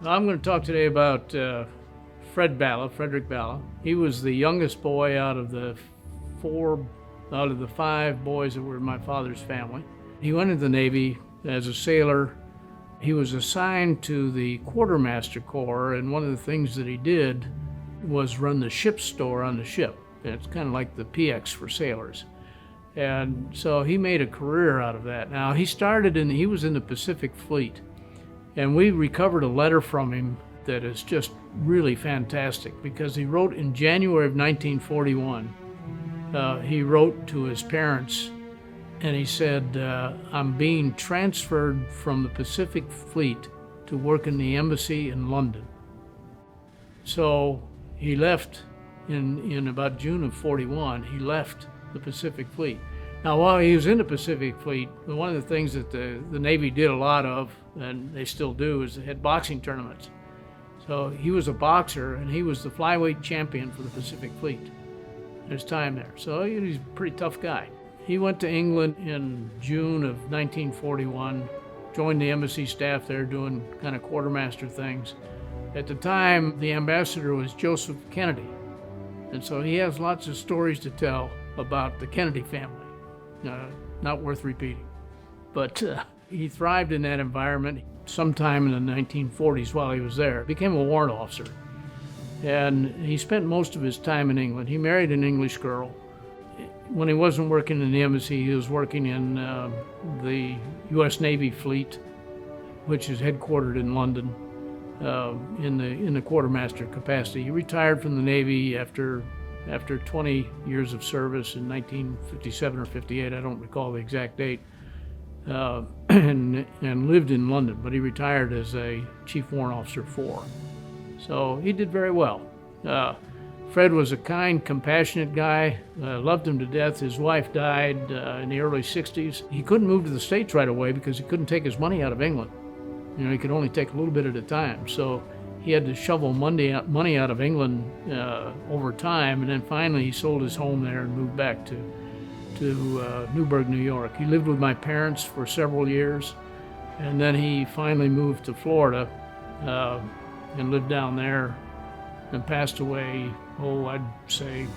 I'm going to talk today about Frederic Ballagh. He was the youngest boy out of the five boys that were in my father's family. He went into the Navy as a sailor. He was assigned to the quartermaster corps, and one of the things that he did was run the ship store on the ship. It's kind of like the PX for sailors. And so he made a career out of that. Now, he was in the Pacific Fleet, and we recovered a letter from him that is just really fantastic because he wrote in January of 1941. He wrote to his parents and he said, I'm being transferred from the Pacific Fleet to work in the embassy in London. So he left in about June of 41, he left the Pacific Fleet. Now, while he was in the Pacific Fleet, one of the things that the Navy did a lot of, and they still do, is they had boxing tournaments. So he was a boxer, and he was the flyweight champion for the Pacific Fleet in his time there. So he's a pretty tough guy. He went to England in June of 1941, joined the embassy staff there doing kind of quartermaster things. At the time, the ambassador was Joseph Kennedy. And so he has lots of stories to tell about the Kennedy family. Not worth repeating. But he thrived in that environment. Sometime in the 1940s while he was there, became a warrant officer. And he spent most of his time in England. He married an English girl. When he wasn't working in the embassy, he was working in the U.S. Navy fleet, which is headquartered in London, in the quartermaster capacity. He retired from the Navy after 20 years of service in 1957 or 58, I don't recall the exact date, and lived in London, but he retired as a Chief Warrant Officer 4. So he did very well. Fred was a kind, compassionate guy, loved him to death. His wife died in the early 60s. He couldn't move to the States right away because he couldn't take his money out of England. He could only take a little bit at a time. So he had to shovel money out of England over time, and then finally he sold his home there and moved back to Newburgh, New York. He lived with my parents for several years, and then he finally moved to Florida and lived down there and passed away, I'd say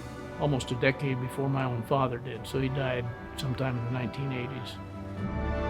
almost a decade before my own father did. So he died sometime in the 1980s.